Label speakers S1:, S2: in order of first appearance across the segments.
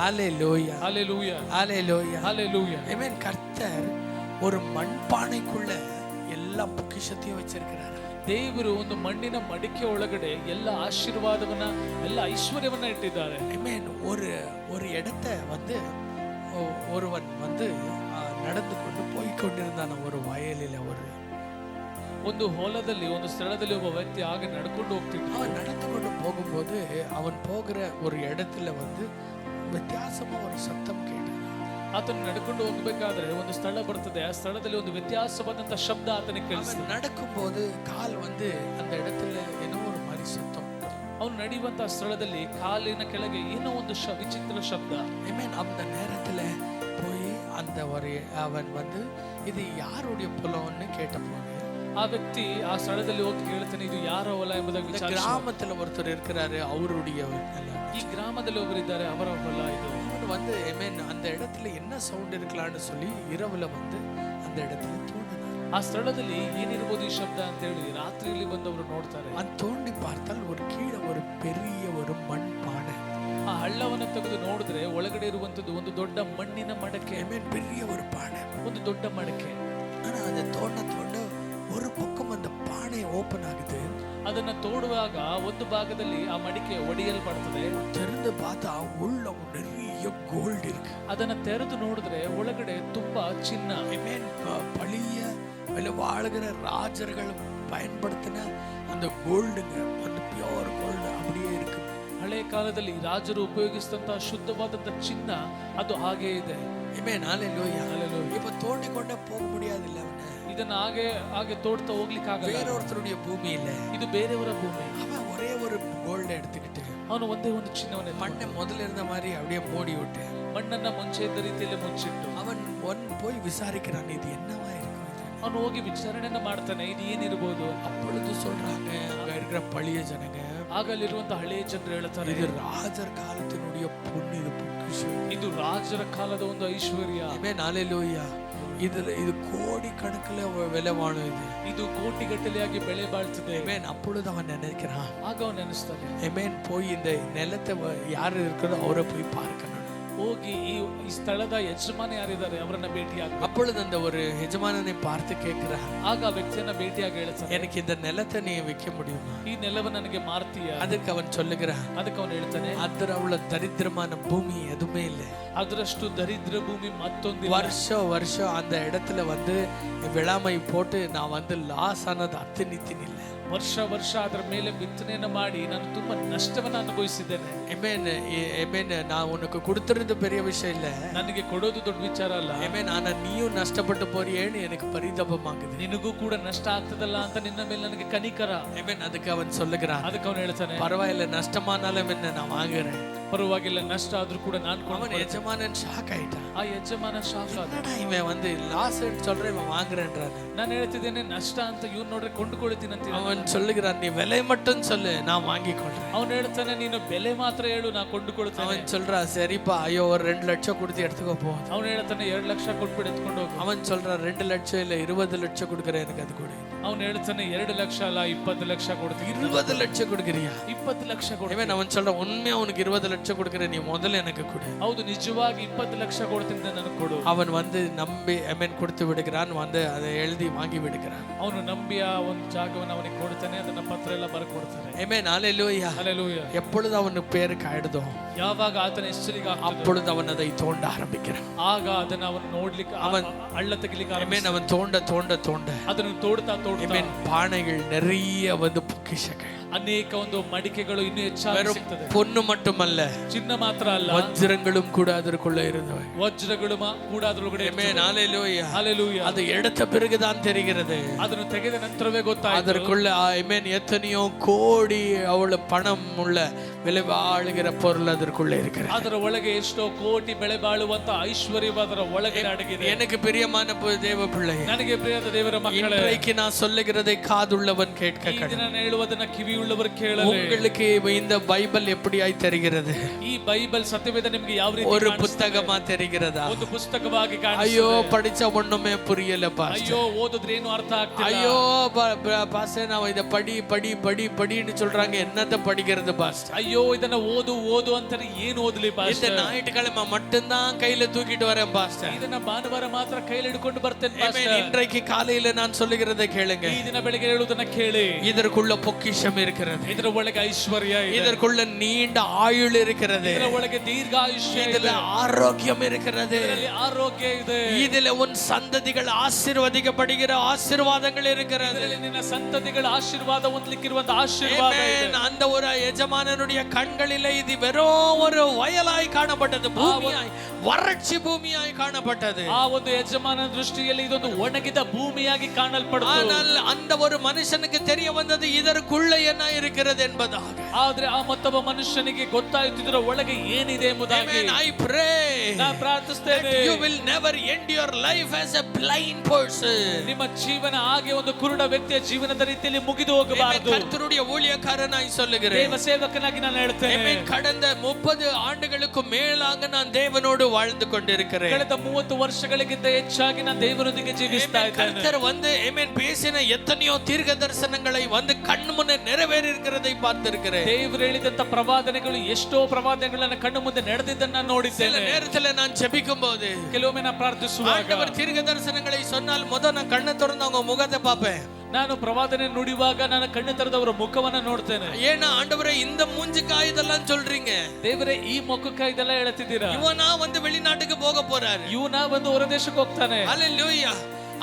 S1: ஹalleluya
S2: Hallelujah.
S1: ஹalleluya
S2: Hallelujah.
S1: ஆமென். கர்த்தர் ஒரு மண்பானைக்குள்ள எல்லா பொக்கிஷத்தையும் வச்சிருக்கிறார்.
S2: ದೇವರು ಒಂದು ಮಣ್ಣಿನ ಮಡಿಕೆ ಒಳಗಡೆ ಎಲ್ಲ ಆಶೀರ್ವಾದವನ್ನ ಎಲ್ಲ ಐಶ್ವರ್ಯವನ್ನ ಇಟ್ಟಿದ್ದಾರೆ.
S1: ஆமென். ஒரு இடத்தை வந்து ஒருவன் வந்து நடந்து கொண்டு போய் கொண்டிருந்தான். ஒரு வயலில்
S2: ಒಂದು ಹೊಲದಲ್ಲಿ ಒಂದು ಸ್ಥಳದಲ್ಲಿ ಒಬ್ಬ ವ್ಯಕ್ತಿ ಹಾಗೆ ನಡ್ಕೊಂಡು ಹೋಗ್ತಿದ್ದ.
S1: அவன் நடந்து கொண்டு போகும்போது அவன் போகிற ஒரு இடத்துல வந்து வித்தியாசமா ஒரு சத்தம் கேட்டான்.
S2: ಆತನು ನಡ್ಕೊಂಡು ಹೋಗ್ಬೇಕಾದ್ರೆ ಒಂದು ಸ್ಥಳ ಬರ್ತದೆ. ಆ ಸ್ಥಳದಲ್ಲಿ ಒಂದು ವ್ಯತ್ಯಾಸವಾದಂತ ಶಬ್ದ ಆತನಿಗೆ ಕೇಳಿಸ್ತದೆ.
S1: நடக்கும்போது கால் வந்து அந்த இடத்துல ಏನೋ ஒரு மாதிரி சத்தம்.
S2: ಅವನು ನಡೆಯುವಂತ ಸ್ಥಳದಲ್ಲಿ ಕಾಲಿನ ಕೆಳಗೆ ಏನೋ ಒಂದು ವಿಚಿತ್ರ ಶಬ್ದ.
S1: ஆமென். அந்த நேரத்துல போய் அந்த அவன் வந்து இது யாருடைய பொலம்னு கேட்டபோது
S2: ಆ ವ್ಯಕ್ತಿ ಆ ಸ್ಥಳದಲ್ಲಿ ಹೋಗಿ ಹೇಳ್ತಾನೆ, ಇದು ಯಾರ ಹೊಲ ಎಂಬುದಾಗಿ ವಿಚಾರಿಸಿ.
S1: கிராமத்துல ஒருத்தர் இருக்கிறாரு, அவருடைய
S2: ಈ ಗ್ರಾಮದಲ್ಲಿ ಒಬ್ಬರಿದ್ದಾರೆ, ಅವರ ಹೊಲ ಇದು.
S1: அவன் வந்து ஆமென் அந்த இடத்துல என்ன சவுண்ட் இருக்கலாம்னு சொல்லி இரவுல வந்து அந்த இடத்துல தோண்டினார்.
S2: ಆ ಸ್ಥಳದಲ್ಲಿ ಏನಿರಬಹುದು ಈ ಶಬ್ದ ಅಂತ ಹೇಳಿ ರಾತ್ರಿಯಲ್ಲಿ ಬಂದವರು ನೋಡ್ತಾರೆ.
S1: அந்த தோண்டி பார்த்தால் ஒரு கீழே ஒரு பெரிய ஒரு மண் பானை.
S2: ಆ ಹಳ್ಳವನ್ನು ತೆಗೆದು ನೋಡಿದ್ರೆ ಒಳಗಡೆ ಇರುವಂತದ್ದು ಒಂದು ದೊಡ್ಡ ಮಣ್ಣಿನ ಮಡಕೆ.
S1: ஆமென். பெரிய ஒரு பானை,
S2: ಒಂದು ದೊಡ್ಡ ಮಡಕೆ.
S1: ஆனா அந்த தோண்ட ஒரு பக்கம் அந்த பானை ஓபன் ஆகுது.
S2: ಅದನ್ನ ತೋಡುವಾಗ ಒಂದು ಭಾಗದಲ್ಲಿ ಆ ಮಡಿಕೆ ಒಡೆಯಲ್ಪಡ್ತದೆ.
S1: திறந்து பார்த்தா உள்ள நிறைய கோல்ட் இருக்கு.
S2: ಅದನ್ನ ತೆರೆದು ನೋಡಿದ್ರೆ ಒಳಗಡೆ ತುಂಬಾ ಚಿನ್ನ.
S1: ஆமென். பழைய வாழ்கிற ராஜர்கள் பயன்படுத்தின அந்த கோல்டுங்க, அந்த பியூர் கோல்டு அப்படியே இருக்கு.
S2: ಹಳೆ ಕಾಲದಲ್ಲಿ ರಾಜರು ಉಪಯೋಗಿಸಿದಂತಹ ಶುದ್ಧವಾದಂತ ಚಿನ್ನ ಅದು ಹಾಗೆ ಇದೆ.
S1: ஆமென். ஹalleluya.
S2: Hallelujah.
S1: இப்ப தோண்டி கொண்டே போக முடியாதுல்ல அவன.
S2: ಇದನ್ನ ಹಾಗೆ ತೋಡ್ತಾ ಹೋಗ್ಲಿಕ್ಕೆ ಆಗಲ್ಲ.
S1: வேறொருத்தருடைய பூமி இல்ல,
S2: ಇದು ಬೇರೆಯವರ ಭೂಮಿ.
S1: அவன் ஒரே ஒரு கோல்ட எடுத்துக்கிட்டு
S2: ಅವನು ಒಂದೇ ಒಂದು ಚಿನ್ನವನ್ನ
S1: மண்ணை முதல்ல இருந்த மாதிரி அப்படியே மூடி விட்டு
S2: ಮಣ್ಣನ್ನ ಮುಂಚೆ ಇದ್ದ ರೀತಿಯಲ್ಲಿ ಮುಚ್ಚಿಟ್ಟು
S1: அவன் போய் விசாரிக்கிறான், இது என்னவா இருக்கும் இது.
S2: ಅವನು ಹೋಗಿ ವಿಚಾರಣೆಯನ್ನ ಮಾಡ್ತಾನೆ, ಇದು ಏನಿರಬಹುದು.
S1: அப்பொழுது சொல்றாங்க அங்க இருக்கிற பழைய ஜனங்க,
S2: ಆಗ ಅಲ್ಲಿರುವಂತ ಹಳೆಯ ಜನರು ಹೇಳ್ತಾರೆ,
S1: இது ராஜர் காலத்தினுடைய பொண்ணு, இது பொக்கிஷம்,
S2: ಇದು ರಾಜರ ಕಾಲದ ಒಂದು ಐಶ್ವರ್ಯ.
S1: ஆமென். ஹalleluya. இது கோடி கணக்குல விலைவாணும்,
S2: ಇದು ಕೋಟಿಗಟ್ಟಲೆಯಾಗಿ ಬೆಲೆ ಬಾಳ್ತದೆ.
S1: ஆமென். அப்பொழுது அவன் நினைக்கிறான்,
S2: ಆಗ ಅವನು ನೆನೆಸ್ತಾನೆ,
S1: ஆமென், போய் இந்த நிலத்தை யாரு இருக்கிறதோ அவரை போய் பார்க்கணும்.
S2: ಹೋಗಿ ಈ ಸ್ಥಳದ ಯಜಮಾನ ಯಾರಿದ್ದಾರೆ ಅವರನ್ನ ಭೇಟಿಯಾಗ.
S1: அப்பொழுது அந்த ஒரு எஜமானனை பார்த்து கேட்கிறான்,
S2: ಆಗ ಆ ವ್ಯಕ್ತಿಯನ್ನ ಭೇಟಿಯಾಗಿ ಹೇಳ್ತಾನೆ,
S1: எனக்கு இந்த நிலத்தை நீ விற்க முடியுமா?
S2: ಈ ನೆಲವನ್ನು ನನಗೆ ಮಾರ್ತೀಯ?
S1: அதுக்கு அவன் சொல்லுகிறான்,
S2: ಅದಕ್ಕೆ ಅವನು ಹೇಳ್ತಾನೆ,
S1: அதுல அவ்வளவு தரித்திரமான பூமி எதுவுமே இல்லை.
S2: ಅದರಷ್ಟು ದರಿದ್ರ ಭೂಮಿ ಮತ್ತೊಂದು.
S1: வருஷம் அந்த இடத்துல வந்து விளாமை போட்டு நான் வந்து லாஸ் ஆனது அத்தனித்தின் இல்லை.
S2: ವರ್ಷ ಅದರ ಮೇಲೆ ಬಿತ್ತನೆಯನ್ನು ಮಾಡಿ ನಾನು ತುಂಬಾ ನಷ್ಟವನ್ನ ಅನುಭವಿಸಿದ್ದೇನೆ.
S1: ஆமென். நான் உனக்கு கொடுத்திருந்த பெரிய விஷயம் இல்ல,
S2: ನನಗೆ ಕೊಡೋದು ದೊಡ್ಡ ವಿಚಾರ ಅಲ್ಲ.
S1: ஆமென். ஆனா நீயும் நஷ்டப்பட்டு போறியேன்னு எனக்கு பரிதாபமாகுது.
S2: ನಿನಗೂ ಕೂಡ ನಷ್ಟ ಆಗ್ತದಲ್ಲ ಅಂತ ನಿನ್ನ ಮೇಲೆ ನನಗೆ ಕನಿಕರ.
S1: ஆமென். அதுக்கு அவன் சொல்லுகிறான்,
S2: ಅದಕ್ಕೆ ಅವನು ಹೇಳ್ತಾನೆ,
S1: பரவாயில்ல, நஷ்டமானாலும் என்ன, நான் வாங்குறேன்.
S2: ಪರವಾಗಿಲ್ಲ, ನಷ್ಟ ಆದ್ರೂ ಕೂಡ ನಾನು.
S1: அவன் எஜமானன் ஷாக் ஆயிட்டான்.
S2: ಆ ಯಜಮಾನ ಶಾಕ್ ಆದ.
S1: என்னடா இவன் வந்து லாஸ் சொல்றேன், இவன் வாங்குறேன்றான்.
S2: ನಾನು ಹೇಳ್ತಿದ್ದೇನೆ ನಷ್ಟ ಅಂತ ಇವ್ನು ನೋಡ್ರೆ ಕೊಂಡುಕೊಳ್ತೀನಿ ಅಂತ.
S1: அவன் சொல்லுகிறான், நீ விலை மட்டும் சொல்லு, நான் வாங்கிக் கொள்றேன்.
S2: ಅವನು ಹೇಳ್ತಾನೆ, ನೀನು ಬೆಲೆ ಮಾತ್ರ ಹೇಳು, ನಾ ಕೊಂಡುಕೊಳ್ತೇನೆ.
S1: அவன் சொல்றா, சரிப்பா, ஐயோ ஒரு 2 லட்சம் கொடுத்து எடுத்துக்கோ போ.
S2: ಅವನು ಹೇಳ್ತಾನೆ, 2 ಲಕ್ಷ ಕೊಟ್ಬಿಟ್ಟು ಎತ್ಕೊಂಡು ಹೋಗು.
S1: அவன் சொல்றா, 2 லட்சம் இல்ல 20 லட்சம் கொடுக்குறேன், எனக்கு அது கொடு.
S2: ಅವನು ಹೇಳ್ತಾನೆ, 2 ಲಕ್ಷ ಅಲ್ಲ 20 ಲಕ್ಷ ಕೊಡ್ತೀನಿ.
S1: 20 ಲட்சம் கொடுக்குறியா?
S2: 20 ಲಕ್ಷ ಕೊಡ್ತೀನಿ.
S1: அவன் சொல்றான், உண்மையா உனக்கு 20 லட்சம் கொடுக்குறேன், நீ முதல்ல எனக்கு கொடு.
S2: ಹೌದು, ನಿಜವಾಗಿ 20 ಲಕ್ಷ ಕೊಡ್ತೀನಿ, ನನಗೆ ಕೊಡು.
S1: அவன் வந்து நம்பி ஆமென் கொடுத்து விடுகிறான், வந்து அதை எழுதி வாங்கி விடுகிறான்.
S2: ಅವನು ನಂಬಿ ಆ ಒಂದು ಜಾಗವನ್ನು ಅವನಿಗೆ ಕೊಡ್ತಾನೆ, ಅದನ್ನ ಪತ್ರ ಎಲ್ಲ ಬರ್ಕೊಡ್ತಾನೆ.
S1: ஆமென். ஹalleluya.
S2: ಹಲ್ಲೆಲೂಯಾ.
S1: எப்பொழுது அவனுக்கு பேருக்கு ஆயிடுதோ
S2: ಯಾವಾಗ ಆತನ ಹೆಸರಿಗೆ
S1: அப்பொழுது அவன் அதை தோண்ட ஆரம்பிக்கிறான்.
S2: ಆಗ ಅದನ್ನ ಅವನು ನೋಡ್ಲಿಕ್ಕೆ ಹಳ್ಳ ತೆಗಿಲಿಕ್ಕೆ
S1: ஆமென். அவன் தோண்ட
S2: ಅದನ್ನು ತೋಡ್ತಾ
S1: ஆமென். பானைகள் நிறைய வந்து பொக்கிஷங்கள்,
S2: ಅನೇಕ ಒಂದು ಮಡಿಕೆಗಳು ಇನ್ನೂ ಹೆಚ್ಚಾಗಿ ಸಿಗ್ತದೆ.
S1: பொண்ணு மட்டுமல்ல,
S2: ಚಿನ್ನ ಮಾತ್ರ ಅಲ್ಲ,
S1: வಜ್ரங்களும் கூட அதற்குள்ள இருந்தவை.
S2: ವಜ್ರಗಳು ಕೂಡ ಅದರೊಳಗಡೆ.
S1: ஆமென். ஹalleluya.
S2: ಹಲ್ಲೆಲೂಯಾ.
S1: அது எடுத்த பிறகுதான் தெரிகிறது,
S2: ಅದನ್ನು ತೆಗೆದ ನಂತರವೇ ಗೊತ್ತಾಯ್ತು.
S1: அதற்குள்ள ஆமென் எத்தனையோ கோடி அவ்வளவு பணம் உள்ள விலை வாழுகிற பொருள் அதற்குள்ள இருக்கிறது.
S2: ಅದರ ಒಳಗೆ ಎಷ್ಟೋ ಕೋಟಿ ಬೆಳೆ ಬಾಳುವಂತ ಐಶ್ವರ್ಯವದರ ಒಳಗಡೆ ಅಡಗಿದೆ.
S1: எனக்கு பிரியமான தேவ பிள்ளை,
S2: ನನಗೆ ಪ್ರಿಯದ ದೇವರ ಮಕ್ಕಳೇ,
S1: இன்றைக்கு நான் சொல்லுகிறதை காதுள்ளவன் கேட்க கடவன்.
S2: ನಾನು ಹೇಳುವುದನ್ನ ಕಿವಿಯುಳ್ಳವರು ಕೇಳಲಿ.
S1: உங்களுக்கு இந்த பைபிள் எப்படியாய் தெரிகிறது?
S2: ಈ ಬೈಬಲ್ ಸತ್ಯವೇದ ನಿಮಗೆ ಯಾವ ರೀತಿ
S1: ஒரு புத்தகமா தெரிகிறதா?
S2: ಒಂದು ಪುಸ್ತಕವಾಗಿ ಕಾಣಿಸುತ್ತದೆ.
S1: ஐயோ படிச்ச ஒண்ணுமே புரியல பாஸ்டர்.
S2: ಅಯ್ಯೋ ಓದಿದ್ರೆ ಏನು ಅರ್ಥ ಆಗ್ತಿಲ್ಲ.
S1: ஐயோ பாஸ்டர், நான் இத படின்னு சொல்றாங்க, என்னத்த படிக்கிறது பாஸ்டர்?
S2: ಅಯ್ಯೋ ஐயோ ಇದನ್ನ ಓದು ಅಂತಾರೆ. ಏನು ಓದಲಿ
S1: இந்த
S2: ಪಾಸ್ಟರ್?
S1: ஞாயிற்றுக்கிழமை மட்டும்தான் கையில தூக்கிட்டு வரேன் பாஸ்டர்.
S2: ಇದನ್ನ ಭಾನುವಾರ ಮಾತ್ರ ಕೈಯಲ್ಲಿ ಹಿಡ್ಕೊಂಡು ಬರ್ತೇನೆ
S1: ஆமென்.
S2: ಪಾಸ್ಟರ್.
S1: இன்றைக்கு காலையில நான் சொல்லுகிறதை கேளுங்க.
S2: ಈ ದಿನ ಬೆಳಿಗ್ಗೆ ಹೇಳುವುದನ್ನ ಕೇಳಿ.
S1: இதற்குள்ள பொக்கிஷம் இருக்கிறது.
S2: ಇದರ ಒಳಗೆ ಐಶ್ವರ್ಯ ಇದೆ.
S1: இதற்குள்ள நீண்ட ஆயுள் இருக்கிறது.
S2: ಇದರ ಒಳಗೆ ದೀರ್ಘಾಯುಷ್ಯ ಇದೆ.
S1: இதுல ஆரோக்கியம் இருக்கிறது.
S2: ಇದರಲ್ಲಿ ಆರೋಗ್ಯ ಇದೆ.
S1: இதுல உன் சந்ததிகள் ஆசீர்வதிக்கப்படுகிற ஆசீர்வாதங்கள் இருக்கிறது.
S2: ಇದರಲ್ಲಿ ನಿನ್ನ ಸಂತತಿಗಳ ಆಶೀರ್ವಾದ ಹೊಂದಲಿಕ್ಕಿರುವಂತ ಆಶೀರ್ವಾದ ಇದೆ.
S1: ஆமென். அந்த ஒரு எஜமானனுடைய கண்களிலே இது வெறும் ஒரு வயலாய் காணப்பட்டது, பூமியாய், வறட்சி பூமியாய் காணப்பட்டது.
S2: ಆ ಒಂದು ಯಜಮಾನನ ದೃಷ್ಟಿಯಲ್ಲಿ ಇದೊಂದು ಒಣಗಿದ ಭೂಮಿಯಾಗಿ ಕಾಣಲ್ಪಡುತ್ತದೆ.
S1: ஆனால் அந்த ஒரு மனுஷனுக்கு தெரிய வந்தது இதற்குள்ள என்ன இருக்கிறது என்பதாக.
S2: ಆದ್ರೆ ಆ ಮತ್ತೊಬ್ಬ ಮನುಷ್ಯನಿಗೆ ಗೊತ್ತಾಯಿತು ಇದರ ಒಳಗೆ ಏನಿದೆ ಎಂಬುದಾಗಿ.
S1: Amen. I pray
S2: ನಾನು ಪ್ರಾರ್ಥಿಸುತ್ತೇನೆ,
S1: that you will never end your life as a blind person.
S2: ನಿಮ್ಮ ಜೀವನ ಹಾಗೆ ಒಂದು ಕುರುಡ ವ್ಯಕ್ತಿಯ ಜೀವನದ ರೀತಿಯಲ್ಲಿ ಮುಗಿದು ಹೋಗಬಾರದು.
S1: கர்த்தருடைய ஊழியக்காரனாய் சொல்லுகிறேன்.
S2: ದೇವ ಸೇವಕನಾಗಿ ನಾನು ಹೇಳ್ತೇನೆ.
S1: Amen. கடந்த 30 ஆண்டுகளுக்கு மேலாக நான் தேவனோடு வாழ்ந்து கொண்டிருக்கிறேன்.
S2: ಕಳೆದ 30 ವರ್ಷಗಳಿಗಿಂತ ಹೆಚ್ಚಾಗಿ ನಾನು ದೇವರೊಂದಿಗೆ ಜೀವಿಸ್ತಾ ಇದ್ದೇನೆ.
S1: கர்த்தர் வந்து ஆமென் பேசின எத்தனையோ தீர்க்க தரிசனங்களை வந்து கண்ணு முன்னே நிறைவேறி இருக்கிறதை பார்த்திருக்கிறேன்.
S2: ದೇವರು ಹೇಳಿದಂತ ಪ್ರವಾದನೆಗಳು ಎಷ್ಟೋ ಪ್ರವಾದನೆಗಳನ್ನು ಕಣ್ಣು ಮುಂದೆ ನಡೆದಿದ್ದನ್ನು ನಾನು
S1: சில
S2: ನೋಡಿದ್ದೇನೆ.
S1: நேரத்துல நான் ஜெபிக்கும்போது
S2: ಕೆಲವೊಮ್ಮೆ ನಾನು ಪ್ರಾರ್ಥಿಸುವಾಗ
S1: ஆண்டவர் தீர்க்க தரிசனங்களை சொன்னால் நான் கண்ணை திறந்து அவங்க முகத்தை பார்ப்பேன்.
S2: ನಾನು ಪ್ರವಾದನೆ ನುಡಿಯುವಾಗ ನಾನು ಕಣ್ಣು ತೆರೆದವರ ಮುಖವನ್ನ ನೋಡ್ತೇನೆ.
S1: ஏன்னா ஆண்டவரே இந்த மூஞ்சிக்கா இதெல்லாம் சொல்றீங்க,
S2: ದೇವರೇ ಈ ಮುಖಕ್ಕ ಇದೆಲ್ಲ ಹೇಳ್ತಿದ್ದೀರಾ?
S1: இவனா வந்து வெளிநாட்டுக்கு போக போறாரு,
S2: ಇವನ ಒಂದು ಹೊರ ದೇಶಕ್ಕೆ ಹೋಗ್ತಾನೆ.
S1: ஹல்லேலூயா.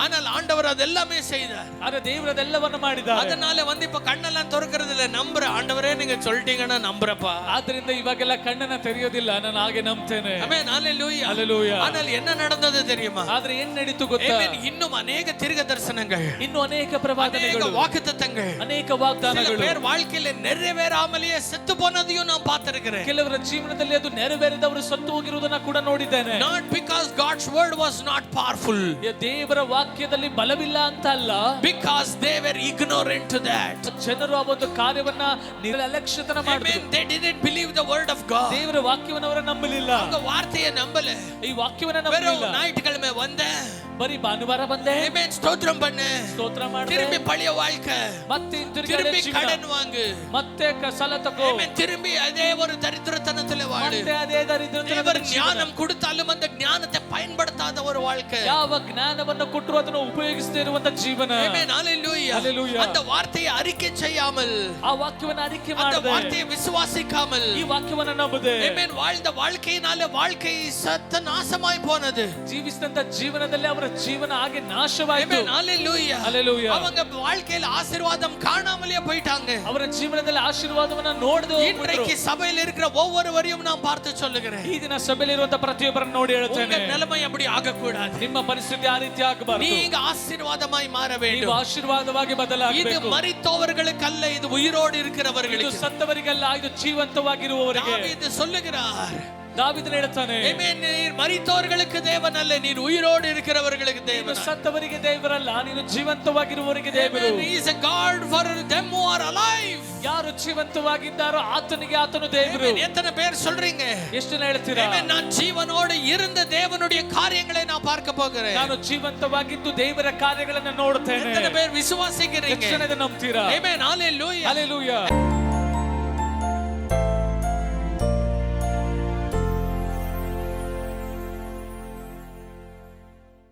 S1: ஆனால் ஆண்டவர் அதெல்லாமே செய்தார்.
S2: ಆದ್ರೆ ದೇವರು ಅದೆಲ್ಲವನ್ನ ಮಾಡಿದ್ದಾರೆ.
S1: அதனால வந்து இப்ப கண்ணெல்லாம் திறக்கிறது இல்ல, நம்புற ஆண்டவரே நீங்க சொல்லிட்டீங்கன்னா நம்புறப்பா.
S2: ಆದ್ರಿಂದ ಇವಾಗೆಲ್ಲ ಕಣ್ಣನ್ನ ತೆರೆಯೋದಿಲ್ಲ, ನಾನು ಹಾಗೆ ನಂಬ್ತೇನೆ.
S1: ஆமென். ஹல்லேலூயா.
S2: ಹಲ್ಲೆಲೂಯಾ.
S1: ஆனால் என்ன நடந்தது தெரியுமா?
S2: ಆದ್ರೆ ಏನ್ ನಡೀತು ಗೊತ್ತಾ?
S1: ஆமென். இன்னும் ಅನೇಕ தீர்க்க தரிசனங்கள்,
S2: ಇನ್ನು ಅನೇಕ ಪ್ರವಾದನೆಗಳು,
S1: அநேக வாக்குத்தத்தங்கள்,
S2: ಅನೇಕ
S1: சில
S2: ವಾಗ್ದಾನಗಳು
S1: பேர் வாழ்க்கையில நிறைவேறாமலேயே செத்து போனதையும் நான் பார்த்திருக்கிறேன்.
S2: ಕೆಲವರ ಜೀವನದಲ್ಲಿ ಅದು ನೆರವೇರಿದವರು ಸತ್ತು ಹೋಗಿರುವುದನ್ನ ಕೂಡ ನೋಡಿದ್ದೇನೆ.
S1: Not because God's word was not powerful,
S2: ದೇವರ ವಾಕ್ಯದಲ್ಲಿ ಬಲವಿಲ್ಲ ಅಂತ ಅಲ್ಲ,
S1: because they were ignorant to that.
S2: ಜನರು ಆ ಒಂದು ಕಾರ್ಯವನ್ನ ನಿರ್ಲಕ್ಷ್ಯತನ ಮಾಡಿದ್ರು.
S1: Amen. They didn't believe the word of God.
S2: ದೇವರ ವಾಕ್ಯವನ್ನು ಅವರು ನಂಬಲಿಲ್ಲ.
S1: அவங்க வார்த்தையை நம்பல.
S2: ಈ ವಾಕ್ಯವನ್ನ
S1: வெறும்
S2: ನಂಬಲಿಲ್ಲ.
S1: ஞாயிற்றுக்கிழமை வந்த,
S2: ಬರೀ ಭಾನುವಾರ ಬಂದೆ,
S1: Amen, ஸ்தோத்திரம் பண்ணு,
S2: ಸ್ತೋತ್ರ ಮಾಡಿದೆ,
S1: திரும்பி பழைய வாழ்க்கை,
S2: ಮತ್ತೆ
S1: திரும்பி
S2: ಹಿಂತಿರುಗಿ
S1: கடன் வாங்கு,
S2: ಮತ್ತೆ ಸಾಲ ತಗೋ,
S1: Amen, திரும்பி அதே ஒரு தரித்திரத்தனத்துல வாழு.
S2: ಮತ್ತೆ ಅದೇ ದರಿದ್ರತನದ
S1: தேவர்
S2: ಜೀವನ.
S1: ஞானம் கொடுத்தாலும் அந்த ஞானத்தை பயன்படுத்தாத ஒரு வாழ்க்கை.
S2: ಯಾವ ಜ್ಞಾನವನ್ನು ಕೊಟ್ಟರು ಅದನ್ನು ಉಪಯೋಗಿಸದೇ ಇರುವಂತ ಜೀವನ.
S1: Amen. Hallelujah.
S2: Hallelujah.
S1: அந்த வார்த்தையை அறிக்கை செய்யாமல்,
S2: ಆ ವಾಕ್ಯವನ್ನು ಅರಿಕೆ
S1: அந்த
S2: ಮಾಡದೆ,
S1: வார்த்தையை விசுவாசிக்காமல்,
S2: ಈ ವಾಕ್ಯವನ್ನು ನಂಬದೆ,
S1: Amen, வாழ்ந்த வாழ்க்கையினால வாழ்க்கை சத்த நாசமாய் போனது.
S2: ಜೀವಿಸಿದಂತ ಜೀವನದಲ್ಲಿ ಅವರ ಜೀವನ ಹಾಗೆ ನಾಶವಾಯಿತು.
S1: Amen. Hallelujah.
S2: Hallelujah.
S1: அவங்க வாழ்க்கையில ஆசீர்வாதம் காணாமலே போயிட்டாங்க.
S2: ಅವರ ಜೀವನದಲ್ಲಿ ಆಶೀರ್ವಾದವನ್ನ ನೋಡದೆ ಹೋಗ್ಬಿಟ್ರು.
S1: இன்றைக்கு சபையில் இருக்கிற ஒவ்வொருவரையும் நான் பார்த்து சொல்லுகிறேன்,
S2: ಈ ದಿನ ಸಭೆಯಲ್ಲಿ ಇರುವಂತ ಪ್ರತಿಯೊಬ್ಬರನ್ನು ನೋಡಿ
S1: உங்க
S2: ಹೇಳ್ತೇನೆ,
S1: நிலைமை அப்படி ஆகக்கூடாது.
S2: ನಿಮ್ಮ ಪರಿಸ್ಥಿತಿ ಆ ರೀತಿ ಆಗಬಾರದು.
S1: நீங்க ஆசீர்வாதமாய் மாற
S2: ನೀವು
S1: வேண்டும்.
S2: ಆಶೀರ್ವಾದವಾಗಿ
S1: இது
S2: ಬದಲಾಗಬೇಕು.
S1: மரித்தவர்களுக்கல்ல, இது உயிரோடு
S2: ಇದು
S1: இருக்கிறவர்களுக்கு.
S2: ಸತ್ತವರಿಗೆಲ್ಲ, ಇದು ಜೀವಂತವಾಗಿರುವವರಿಗೆ.
S1: தாவீது சொல்லுகிறார்,
S2: ದಾವೀದನು ಹೇಳ್ತಾನೆ,
S1: Amen, நீர் மரித்தவர்களுக்கு தேவன் அல்ல, நீர் உயிரோடு இருக்கிறவர்களுக்கு
S2: ನೀನು
S1: தேவன்.
S2: ಸತ್ತವರಿಗೆ ದೇವರಲ್ಲ, ನೀನು ಜೀವಂತವಾಗಿರುವವರಿಗೆ ದೇವರು.
S1: Amen. He is a God for them who are alive.
S2: ಯಾರು ಜೀವಂತವಾಗಿದ್ದಾರೋ ಆತನಿಗೆ ಆತನು ದೇವರು.
S1: Amen. எத்தனை பேர் சொல்றீங்க?
S2: ಎಷ್ಟು ಜನ ಹೇಳ್ತೀರಾ?
S1: Amen. நான் ஜீவனோடு இருந்த தேவனுடைய காரியங்களை நான் பார்க்க போகிறேன்.
S2: ನಾನು ಜೀವಂತವಾಗಿದ್ದು ದೇವರ ಕಾರ್ಯಗಳನ್ನು ನೋಡುತ್ತೇನೆ.
S1: எத்தனை பேர் விசுவாசிக்கிறீங்க?
S2: ಎಷ್ಟು ಜನ ಇದನ್ನು ನಂಬ್ತೀರಾ?
S1: Amen. Hallelujah.
S2: Hallelujah.